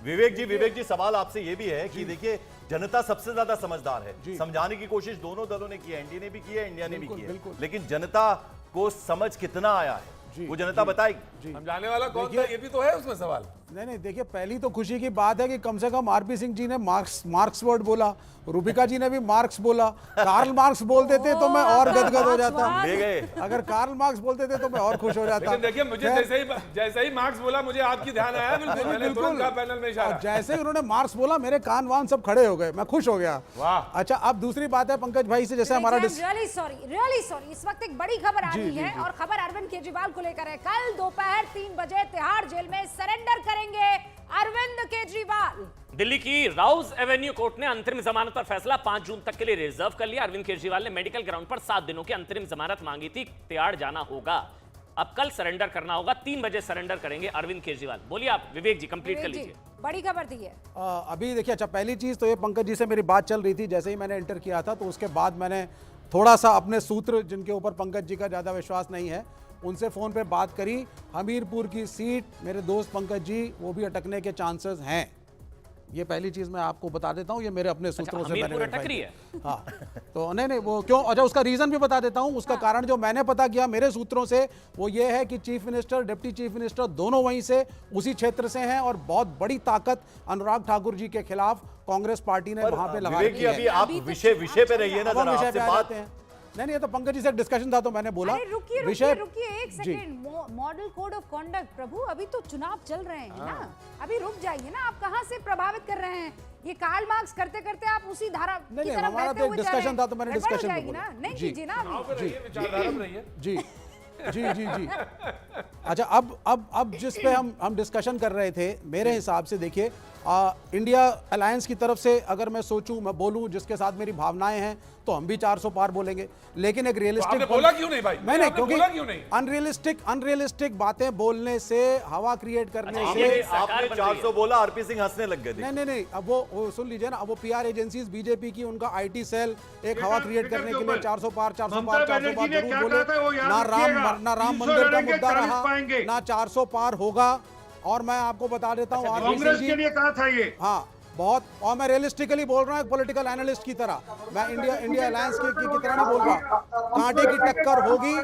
विवेक जी सवाल आपसे ये भी है कि देखिए जनता सबसे ज्यादा समझदार है, समझाने की कोशिश दोनों दलों ने की है, एनडीए ने भी की है, इंडिया ने भी की है, लेकिन जनता को समझ कितना आया है वो जनता बताएगी। समझाने वाला कौन था, ये भी तो है उसमें सवाल। नहीं, देखिए पहली तो खुशी की बात है कि कम से कम आरपी सिंह जी ने मार्क्स वर्ड बोला, रूबिका जी ने भी मार्क्स बोला। कार्ल मार्क्स बोल देते तो मैं और गदगद हो जाता, अगर कार्ल मार्क्स बोलते थे तो मैं और खुश हो जाता। देखिए मुझे जैसे ही मार्क्स बोला मुझे आपकी ध्यान आया, बिल्कुल पैनल में इशारा। जैसे ही उन्होंने मार्क्स बोला मेरे कान वान सब खड़े हो गए, मैं खुश हो गया। अच्छा, अब दूसरी बात है पंकज भाई से, जैसे हमारा रियली सॉरी इस वक्त एक बड़ी खबर आ रही है और खबर अरविंद केजरीवाल को लेकर है। कल दोपहर 3 बजे तिहाड़ जेल में सरेंडर करेंगे अरविंद केजरीवाल। दिल्ली की राउज एवेन्यू कोर्ट ने अंतरिम जमानत पर फैसला 5 जून तक के लिए रिजर्व कर लिया। अरविंद केजरीवाल ने मेडिकल ग्राउंड पर 7 दिनों की अंतरिम जमानत मांगी थी। तिहाड़ जाना होगा, अब कल सरेंडर करना होगा। 3 बजे सरेंडर करेंगे अरविंद केजरीवाल। बोलिए आप विवेक जी, कंप्लीट कर लीजिए। बड़ी खबर दी है अभी देखिए। अच्छा, पहली चीज तो ये पंकज जी से मेरी बात चल रही थी, जैसे ही मैंने एंटर किया था तो उसके बाद मैंने थोड़ा सा अपने सूत्र, जिनके ऊपर पंकज जी का ज्यादा विश्वास नहीं है, उनसे फोन पे बात करी। हमीरपुर की सीट मेरे दोस्त पंकज जी वो भी अटकने के चांसेस हैं। ये पहली चीज मैं आपको बता देता हूँ, ये मेरे अपने सूत्रों से मैंने अटक रही है। हाँ, तो नहीं वो क्यों, अच्छा उसका रीजन भी बता देता हूँ। उसका कारण जो मैंने पता किया मेरे सूत्रों से वो ये है कि chief minister, deputy chief minister दोनों वहीं से, उसी क्षेत्र से हैं और बहुत बड़ी ताकत अनुराग ठाकुर जी के खिलाफ कांग्रेस पार्टी ने वहां पे लगा दी है। अभी आप विषय पे रहिए ना, जरा आपसे बात है। नहीं, ये तो पंकज जी से डिस्कशन था तो मैंने बोला। रुकिए एक second. Model code of conduct प्रभु, अभी तो चुनाव चल रहे हैं ना, अभी रुक जाइए ना। आप कहां से प्रभावित कर रहे हैं? ये कार्ल मार्क्स करते करते आप उसी धारा की तरफ हमारा तो एक डिस्कशन था तो मैंने डिस्कशन ना नहीं कीजिए ना जी। अच्छा, अब जिस पे हम डिस्कशन कर रहे थे, मेरे हिसाब से देखिए इंडिया अलायंस की तरफ से अगर मैं सोचूं, मैं बोलूं जिसके साथ मेरी भावनाएं हैं, तो हम भी 400 पार बोलेंगे। लेकिन एक रियलिस्टिक बोला क्यों नहीं भाई? मैंने क्योंकि अनरियलिस्टिक बातें बोलने से, हवा क्रिएट करने से। आपने 400 बोला, आरपी सिंह हंसने लग गए। नहीं, अब वो सुन लीजिए ना। अब वो पीआर एजेंसीज बीजेपी की, उनका आईटी सेल एक हवा क्रिएट करने के लिए 400 पार जरूर बोले। ना राम मंदिर का मुद्दा रहा, ना 400 पार होगा। और मैं आपको बता देता हूँ, कांग्रेस के लिए कहा था ये। हाँ, बहुत। और मैं रियलिस्टिकली बोल रहा हूँ, एक पॉलिटिकल एनालिस्ट की तरह। मैं इंडिया अलायंस की तरह नहीं बोल रहा। कांटे की टक्कर होगी।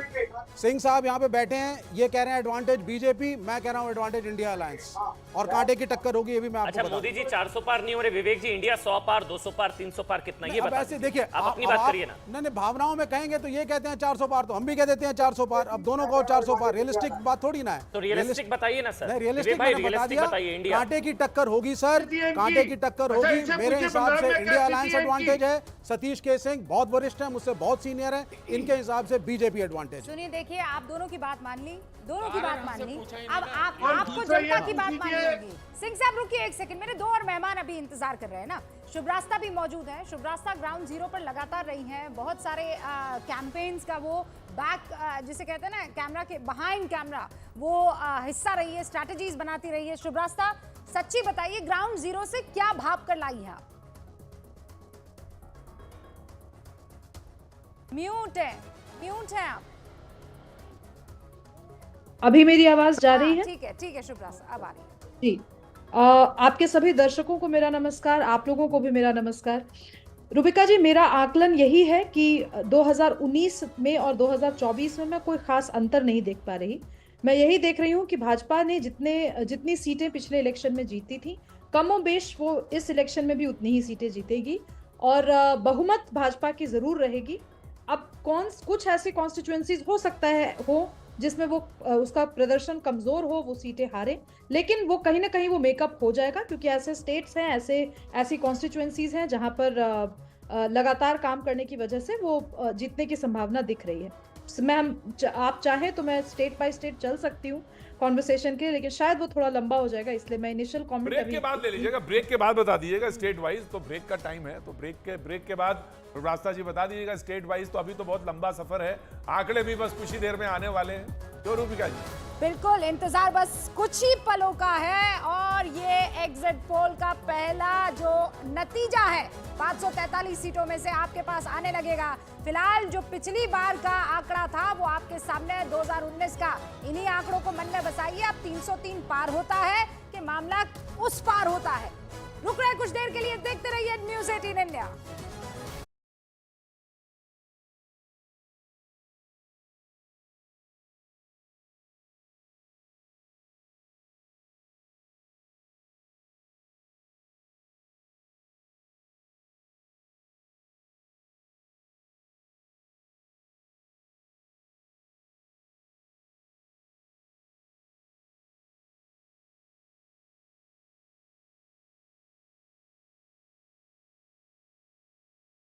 सिंह साहब यहाँ पे बैठे हैं, ये कह रहे हैं एडवांटेज बीजेपी, मैं कह रहा हूँ एडवांटेज इंडिया अलायंस, और कांटे की टक्कर होगी, ये भी मैं आपको अच्छा मोदी जी 400 पार नहीं हो रहे, विवेक जी इंडिया 100 पार, 200 पार, 300 पार कितना, ये बताइए। देखिए, आप अपनी बात करिए ना। नहीं, भावनाओं में कहेंगे तो ये कहते हैं 400 पार, तो हम भी कह देते हैं 400 पार। अब दोनों को 400 पार, रियलिस्टिक बात थोड़ी ना है। तो रियलिस्टिक बताइए ना सर। रियलिस्टिक बता दिया, कांटे की टक्कर होगी सर, कांटे की टक्कर होगी। मेरे हिसाब से इंडिया अलायंस एडवांटेज है। सतीश के सिंह बहुत वरिष्ठ हैं, मुझसे बहुत सीनियर हैं, इनके हिसाब से बीजेपी एडवांटेज। सुनिए, देखिए, आप दोनों की बात मान ली, दोनों की बात मान ली, अब आपको जनता की बात माननी होगी। सिंह साहब रुकिए एक सेकंड, मेरे 2 और मेहमान अभी इंतजार कर रहे हैं ना। शुभरास्ता भी मौजूद है। शुभरास्ता ग्राउंड जीरो पर लगातार रही हैं, बहुत सारे कैंपेन्स का वो बैक, जिसे कहते हैं ना, कैमरा के बिहाइंड कैमरा, वो हिस्सा रही है, स्ट्रैटेजीज बनाती रही है। शुभरास्ता, सच्ची बताइए, ग्राउंड जीरो से क्या भाप कर लाई है आप? म्यूट है आप। अभी मेरी आवाज जा रही है? ठीक है शुभरास्ता, अब आ रही है जी। आपके सभी दर्शकों को मेरा नमस्कार, आप लोगों को भी मेरा नमस्कार। रूबिका जी, मेरा आकलन यही है कि 2019 में और 2024 में मैं कोई खास अंतर नहीं देख पा रही। मैं यही देख रही हूँ कि भाजपा ने जितनी सीटें पिछले इलेक्शन में जीती थी, कमोबेश वो इस इलेक्शन में भी उतनी ही सीटें जीतेगी और बहुमत भाजपा की जरूर रहेगी। अब कुछ ऐसी कॉन्स्टिट्यूएंसीज हो सकता है जिसमें वो उसका प्रदर्शन कमजोर हो, वो सीटें हारे, लेकिन वो कहीं ना कहीं वो मेकअप हो जाएगा, क्योंकि ऐसे स्टेट्स हैं, ऐसी कॉन्स्टिट्यूएंसीज हैं जहां पर लगातार काम करने की वजह से वो जीतने की संभावना दिख रही है। आप चाहें तो मैं स्टेट बाय स्टेट चल सकती हूँ कॉन्वर्सेशन के, लेकिन शायद वो थोड़ा लंबा हो जाएगा, इसलिए मैं इनिशियल कमेंट ब्रेक के बाद ले लीजिएगा। ब्रेक के बाद बता दीजिएगा स्टेट वाइज, तो ब्रेक का टाइम है, तो ब्रेक के बाद रास्ता जी बता दीजिएगा स्टेट वाइज। तो अभी तो बहुत लंबा सफर है, आंकड़े भी बस कुछ ही देर में आने वाले हैं। तो रूबिका जी, बिल्कुल इंतजार बस कुछ ही पलों का है और ये एग्जिट पोल का पहला जो नतीजा है 543 सीटों में से आपके पास आने लगेगा। फिलहाल जो पिछली बार का आंकड़ा था वो आपके सामने 2019 का, इन्हीं आंकड़ों को मन में बसाइए। अब 303 पार होता है कि मामला उस पार होता है। रुक रहे कुछ देर के लिए, देखते रहिए न्यूज़ 18 इंडिया।